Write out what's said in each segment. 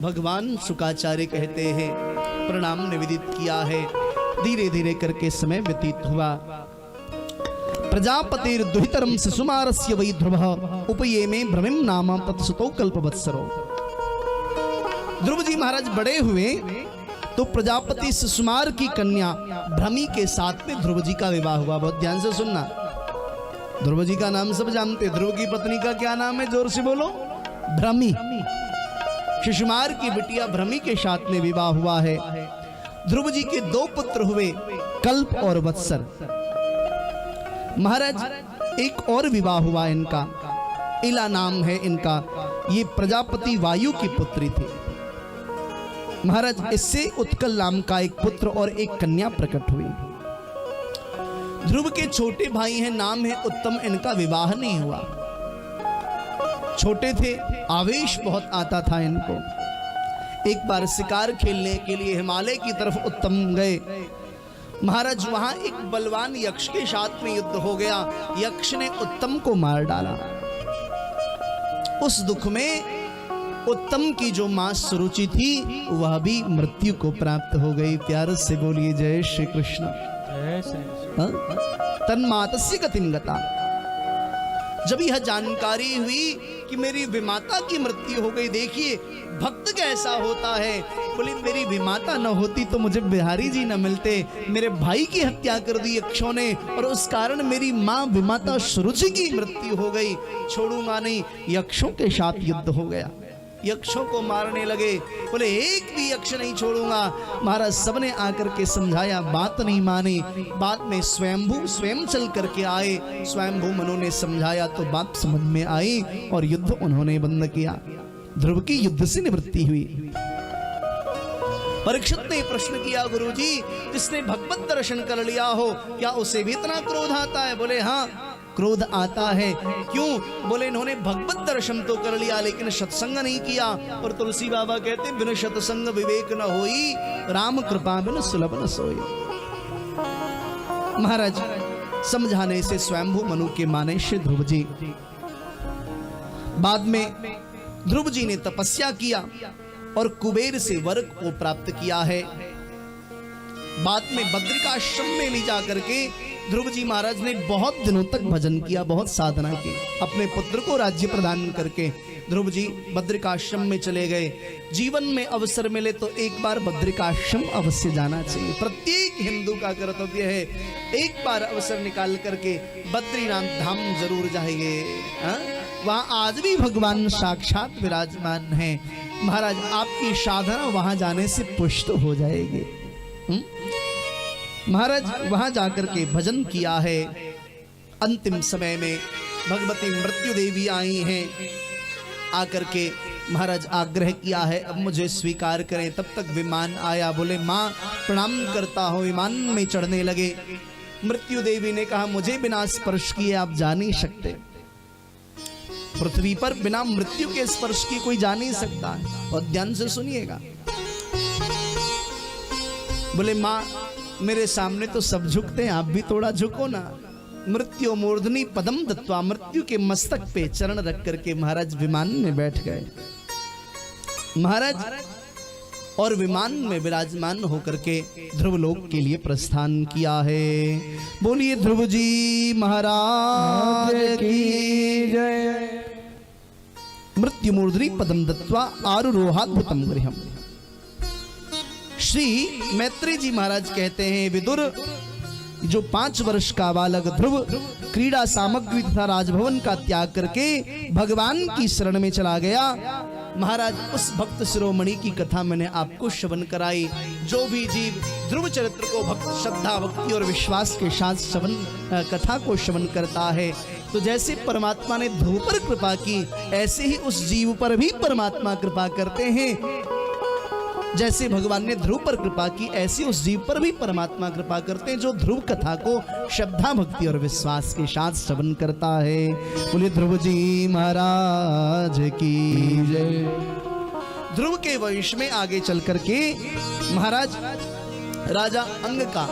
भगवान शुकाचार्य कहते हैं प्रणाम निवेदित किया है। धीरे धीरे करके समय व्यतीत हुआ। प्रजापतिर दुहितरम शिशुमारस्य वै ध्रुवः उपये में भ्रमिम नाम तत्सुतो कल्पवत्सरो। ध्रुव जी महाराज बड़े हुए तो प्रजापति शिशुमार की कन्या भ्रमी के साथ में ध्रुव जी का विवाह हुआ। बहुत ध्यान से सुनना। ध्रुव जी का नाम सब जानते। ध्रुव की पत्नी का क्या नाम है? जोर से बोलो। भ्रमी। शिशुमार की बिटिया भ्रमी के साथ में विवाह हुआ है। ध्रुव जी के दो पुत्र हुए, कल्प और वत्सर। महाराज एक और विवाह हुआ इनका, इला नाम है इनका। ये प्रजापति वायु की पुत्री थी। महाराज इससे उत्कल नाम का एक पुत्र और एक कन्या प्रकट हुई। ध्रुव के छोटे भाई हैं, नाम है उत्तम। इनका विवाह नहीं हुआ। छोटे थे, आवेश बहुत आता था इनको। एक बार शिकार खेलने के लिए हिमालय की तरफ उत्तम गए। महाराज वहां एक बलवान यक्ष के साथ में युद्ध हो गया। यक्ष ने उत्तम को मार डाला। उस दुख में उत्तम की जो मां सुरुचि थी वह भी मृत्यु को प्राप्त हो गई। प्यार से बोलिए जय श्री कृष्ण। तन्मातस्य गतिं गता। जब यह जानकारी हुई कि मेरी विमाता की मृत्यु हो गई, देखिए भक्त कैसा होता है। बोले मेरी विमाता न होती तो मुझे बिहारी जी न मिलते। मेरे भाई की हत्या कर दी यक्षों ने और उस कारण मेरी मां विमाता सुरुचि की मृत्यु हो गई। छोड़ूंगा नहीं। यक्षों के साथ युद्ध हो गया। यक्षों को मारने लगे। बोले एक भी यक्ष नहीं छोड़ूंगा। महाराज सबने आकर के समझाया, बात नहीं मानी। बाद में स्वयंभू स्वयं चल करके आए। स्वयंभू मनु ने समझाया तो बात समझ में आई और युद्ध उन्होंने बंद किया। ध्रुव की युद्ध से निवृत्ति हुई। परीक्षित ने प्रश्न किया, गुरुजी जिसने भगवत दर्शन कर लिया हो क्या उसे भी इतना क्रोध आता है? बोले हाँ क्रोध आता है। क्यों? बोले इन्होंने भगवत दर्शन तो कर लिया लेकिन सत्संग नहीं किया। और तुलसी बाबा कहते बिन सत्संग विवेक न होई, राम कृपा बिन सुलभ न सोई। महाराज समझाने से स्वयंभू मनु के माने श्री ध्रुव जी। बाद में ध्रुव जी ने तपस्या किया और कुबेर से वर को प्राप्त किया है। बाद में बद्रिकाश्रम में भी जाकर के ध्रुव जी महाराज ने बहुत दिनों तक भजन किया, बहुत साधना की। अपने पुत्र को राज्य प्रदान करके ध्रुव जी बद्रिकाश्रम में चले गए। जीवन में अवसर मिले तो एक बार बद्रिकाश्रम अवश्य जाना चाहिए। प्रत्येक हिंदू का कर्तव्य है एक बार अवसर निकाल करके बद्रीनाथ धाम जरूर जाइए। वहां आज भी भगवान साक्षात विराजमान है। महाराज आपकी साधना वहां जाने से पुष्ट हो जाएगी। महाराज वहां जाकर के भजन किया है। अंतिम समय में भगवती मृत्यु देवी आई हैं। आकर के महाराज आग्रह किया है अब मुझे स्वीकार करें। तब तक विमान आया। बोले माँ प्रणाम करता हूं। विमान में चढ़ने लगे। मृत्यु देवी ने कहा मुझे बिना स्पर्श किए आप जा नहीं सकते। पृथ्वी पर बिना मृत्यु के स्पर्श की कोई जा नहीं सकता है। और ध्यान से सुनिएगा। बोले माँ मेरे सामने तो सब झुकते हैं, आप भी थोड़ा झुको ना। मृत्यु मूर्धनि पदम दत्वा, मृत्यु के मस्तक पे चरण रख करके महाराज विमान में बैठ गए। महाराज और विमान में विराजमान होकर के ध्रुवलोक के लिए प्रस्थान किया है। बोलिए ध्रुव जी महाराज की जय। मृत्यु मूर्धनि पदम दत्वा आरुरोहाद्भुतम गृहम्। श्री मैत्री जी महाराज कहते हैं विदुर जो 5 वर्ष का बालक ध्रुव क्रीड़ा सामग्री तथा राजभवन का त्याग करके भगवान की शरण में चला गया। महाराज उस भक्त शिरोमणि की कथा मैंने आपको श्रवण कराई। जो भी जीव ध्रुव चरित्र को भक्त श्रद्धा भक्ति और विश्वास के साथ श्रवण कथा को श्रवण करता है तो जैसे परमात्मा ने ध्रुव पर कृपा की ऐसे ही उस जीव पर भी परमात्मा कृपा करते हैं। जैसे भगवान ने ध्रुव पर कृपा की ऐसी उस जीव पर भी परमात्मा कृपा करते हैं जो ध्रुव कथा को श्रद्धा भक्ति और विश्वास के साथ श्रवण करता है। बोलिए ध्रुव जी महाराज की जय। ध्रुव के वंश में आगे चल करके महाराज राजा अंग का,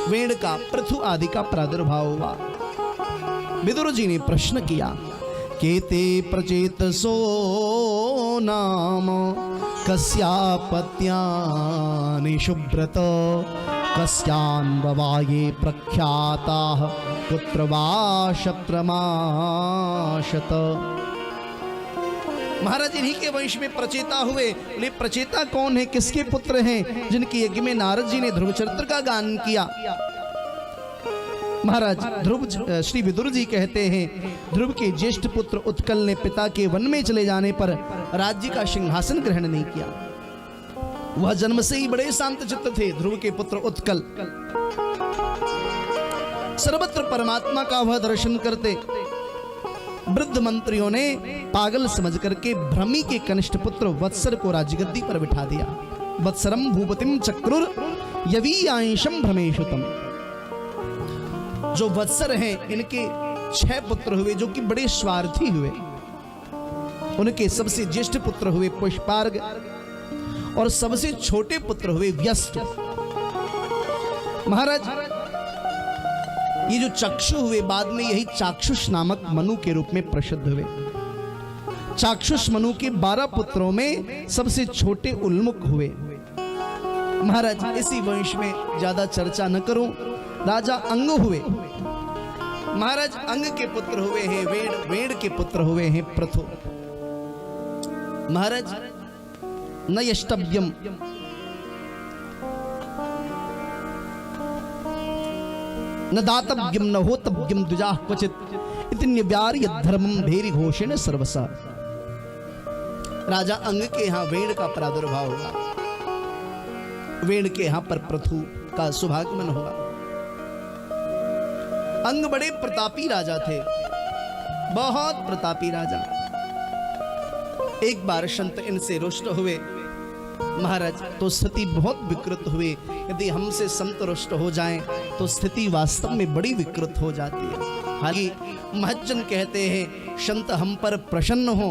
वेण का, पृथु आदि का प्रादुर्भाव हुआ। विदुर जी ने प्रश्न किया केते प्रचेतसो नाम कस्यापत्यानि शुभ्रत कस्यान्ववाये प्रख्याताः पुत्रवाश प्रमाशत। महाराज इन्हीं के वंश में प्रचेता हुए। बोले प्रचेता कौन है, किसके पुत्र हैं जिनके यज्ञ में नारद जी ने ध्रुव चरित्र का गान किया। महाराज ध्रुव श्री विदुर जी कहते हैं ध्रुव के ज्येष्ठ पुत्र उत्कल ने पिता के वन में चले जाने पर राज्य का सिंहासन ग्रहण नहीं किया। वह जन्म से ही बड़े शांत चित्त थे। ध्रुव के पुत्र उत्कल सर्वत्र परमात्मा का वह दर्शन करते। वृद्ध मंत्रियों ने पागल समझ करके भ्रमी के कनिष्ठ पुत्र वत्सर को राजगद्दी पर बिठा दिया। वत्सरम भूपतिम चक्रुर यवीयांशम भ्रमेशुतम। जो वत्सर हैं इनके 6 पुत्र हुए जो कि बड़े स्वार्थी हुए। उनके सबसे ज्येष्ठ पुत्र हुए पुष्पार्ग और सबसे छोटे पुत्र हुए व्यस्त। महाराज ये जो चक्षु हुए बाद में यही चाक्षुष नामक मनु के रूप में प्रसिद्ध हुए। चाक्षुष मनु के 12 पुत्रों में सबसे छोटे उन्मुख हुए। महाराज इसी वंश में ज्यादा चर्चा न करूं। राजा अंग हुए। महाराज अंग के पुत्र हुए हैं वेड़, वेड़ के पुत्र हुए हैं प्रथु। महाराज न यष्टव्यम न दातव्यम न होतव्यम द्विजाः क्वचित इति न्यव्यार्य धर्मं भेरी घोषेण सर्वसा। राजा अंग के यहां वेड़ का प्रादुर्भाव हुआ। वेड़ के यहां पर प्रथु का सुभागमन हुआ। अंग बड़े प्रतापी राजा थे, बहुत प्रतापी राजा। एक बार संत इनसे रुष्ट हुए महाराज तो स्थिति बहुत विकृत हुई। यदि हमसे संत रुष्ट हो जाएं तो स्थिति वास्तव में बड़ी विकृत हो जाती है। हालांकि महज्जन कहते हैं संत हम पर प्रसन्न हो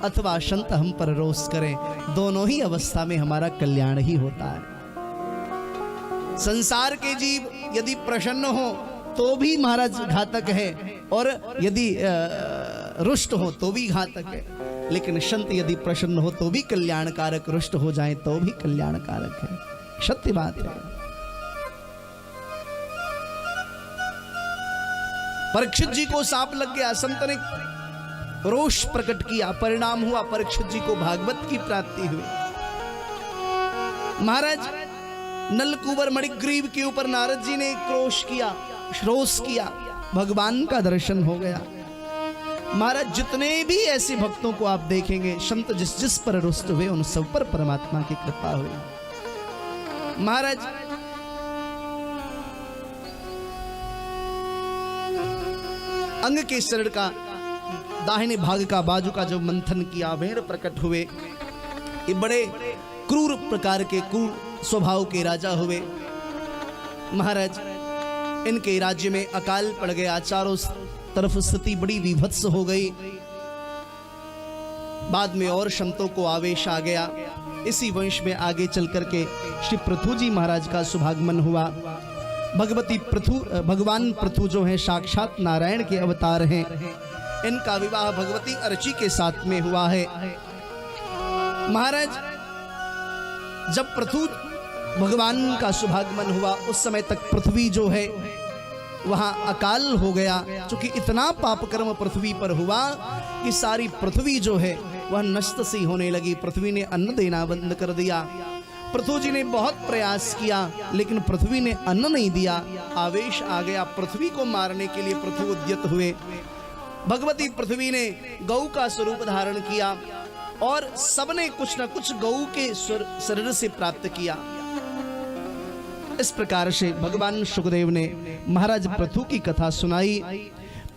अथवा संत हम पर रोष करें, दोनों ही अवस्था में हमारा कल्याण ही होता है। संसार के जीव यदि प्रसन्न हो तो भी महाराज घातक है और यदि रुष्ट हो तो भी घातक है। लेकिन संत यदि प्रसन्न हो तो भी कल्याणकारक, रुष्ट हो जाए तो भी कल्याणकारक है। सत्य बात है। परीक्षित जी को सांप लग गया। संत ने रोष प्रकट किया, परिणाम हुआ परीक्षित जी को भागवत की प्राप्ति हुई। महाराज नलकुबर मणिग्रीव के ऊपर नारद जी ने क्रोश किया, रोष किया, भगवान का दर्शन हो गया। महाराज जितने भी ऐसे भक्तों को आप देखेंगे संत जिस जिस पर रुष्ट हुए उन सब पर परमात्मा की कृपा हुई। महाराज अंग के शरीर का दाहिने भाग का बाजू का जो मंथन किया वेड़ प्रकट हुए। ये बड़े क्रूर प्रकार के क्रूर स्वभाव के राजा हुए। महाराज इनके राज्य में अकाल पड़ गया, चारों तरफ स्थिति बड़ी विभत्स हो गई। बाद में और संतों को आवेश आ गया। इसी वंश में आगे चल करके श्री पृथु जी महाराज का सुभागमन हुआ। भगवती पृथु, भगवान पृथु जो हैं साक्षात नारायण के अवतार हैं। इनका विवाह भगवती अर्ची के साथ में हुआ है। महाराज जब पृथु भगवान का सुभागमन हुआ उस समय तक पृथ्वी जो है वहां अकाल हो गया। क्योंकि इतना पाप कर्म पृथ्वी पर हुआ कि सारी पृथ्वी जो है वह नष्ट सी होने लगी। पृथ्वी ने अन्न देना बंद कर दिया। पृथु जी ने बहुत प्रयास किया लेकिन पृथ्वी ने अन्न नहीं दिया। आवेश आ गया, पृथ्वी को मारने के लिए पृथु उद्यत हुए। भगवती पृथ्वी ने गौ का स्वरूप धारण किया और सबने कुछ न कुछ गौ के शरीर से प्राप्त किया। इस प्रकार से भगवान सुखदेव ने महाराज पृथु की कथा सुनाई।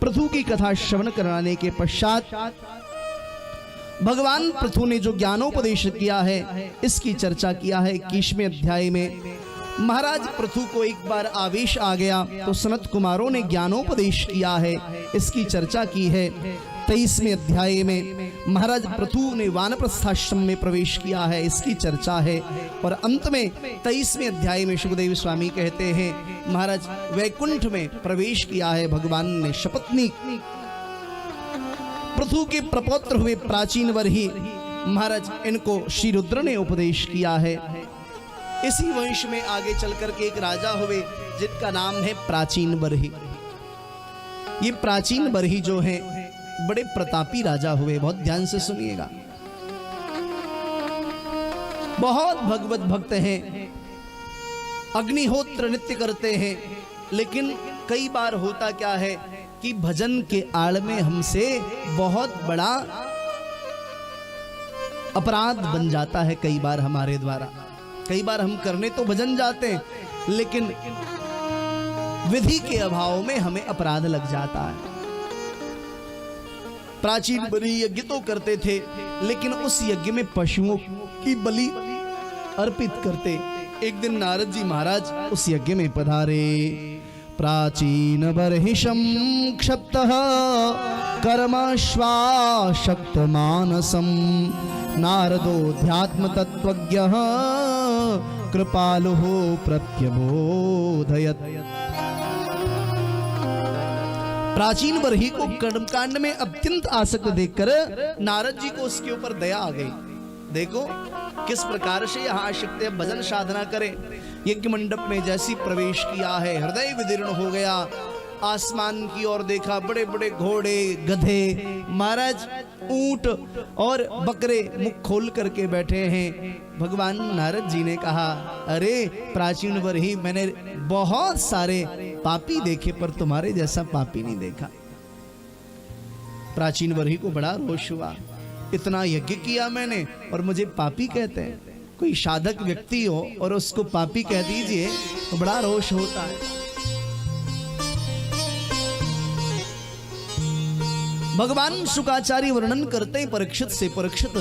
पृथु की कथा श्रवण कराने के पश्चात भगवान पृथु ने जो ज्ञानोपदेश किया है इसकी चर्चा किया है 21वें अध्याय में। महाराज पृथु को एक बार आवेश आ गया तो सनत कुमारों ने ज्ञानोपदेश किया है, इसकी चर्चा की है। 23वें अध्याय में महाराज पृथु ने वानप्रस्थाश्रम में प्रवेश किया है, इसकी चर्चा है। और अंत में 23वें अध्याय में सुखदेव स्वामी कहते हैं महाराज वैकुंठ में प्रवेश किया है भगवान ने। शपथनी पृथु के प्रपौत्र हुए प्राचीन वर्ही महाराज इनको श्री रुद्र ने उपदेश किया है। इसी वंश में आगे चल करके एक राजा हुए जिनका नाम है प्राचीन बरही। ये प्राचीन बरही जो है बड़े प्रतापी राजा हुए। बहुत ध्यान से सुनिएगा। बहुत भगवत भक्त हैं, अग्निहोत्र नित्य करते हैं, लेकिन कई बार होता क्या है कि भजन के आड़ में हमसे बहुत बड़ा अपराध बन जाता है। कई बार हमारे द्वारा, कई बार हम करने तो भजन जाते हैं, लेकिन विधि के अभाव में हमें अपराध लग जाता है। प्राचीन बलि यज्ञ तो करते थे, लेकिन उस यज्ञ में पशुओं की बलि अर्पित करते। एक दिन नारद जी महाराज उस यज्ञ में पधारे। प्राचीन बर्हिशं क्षप्तः कर्मश्वाशक्त मानसं नारदोऽध्यात्म तत्त्वज्ञः कृपालुः प्रत्यबोधयत्। प्राचीन बरही को कर्मकांड में अत्यंत आसक्त देखकर नारद जी को उसके ऊपर दया आ गई। देखो किस प्रकार से यहाँ आसक्त भजन साधना करें। यज्ञ मंडप में जैसी प्रवेश किया है, हृदय विदीर्ण हो गया। आसमान की ओर देखा, बड़े बड़े घोड़े, गधे, महाराज ऊंट और बकरे मुख खोल करके बैठे हैं। भगवान नारद जी ने कहा, अरे प्राचीन बरही, मैंने बहुत सारे पापी देखे पर तुम्हारे जैसा पापी नहीं देखा। प्राचीन बरही को बड़ा रोष हुआ। इतना यज्ञ किया मैंने और मुझे पापी कहते हैं। कोई साधक व्यक्ति हो और उसको पापी कह दीजिए तो बड़ा रोष होता है। भगवान शुकाचार्य वर्णन करते हैं परीक्षित से, परीक्षित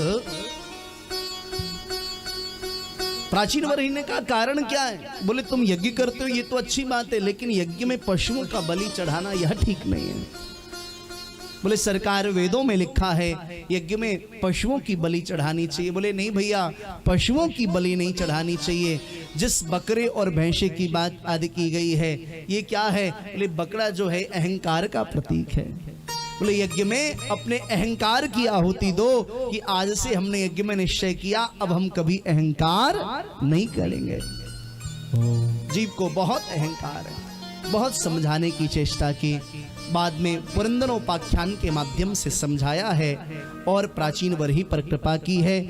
प्राचीन बरही ने कहा कारण क्या है? बोले तुम यज्ञ करते हो ये तो अच्छी बात है, लेकिन यज्ञ में पशुओं का बलि चढ़ाना यह ठीक नहीं है। बोले सरकार वेदों में लिखा है यज्ञ में पशुओं की बलि चढ़ानी चाहिए। बोले नहीं भैया, पशुओं की बलि नहीं चढ़ानी चाहिए। जिस बकरे और भैंसे की बात आदि की गई है, ये क्या है? बोले बकरा जो है अहंकार का प्रतीक है। बोले यज्ञ में अपने अहंकार की आहुति दो कि आज से हमने यज्ञ में निश्चय किया, अब हम कभी अहंकार नहीं करेंगे। जीव को बहुत अहंकार है। बहुत समझाने की चेष्टा की, बाद में पुरंदरोपाख्यान के माध्यम से समझाया है और प्राचीन बरही पर कृपा की है।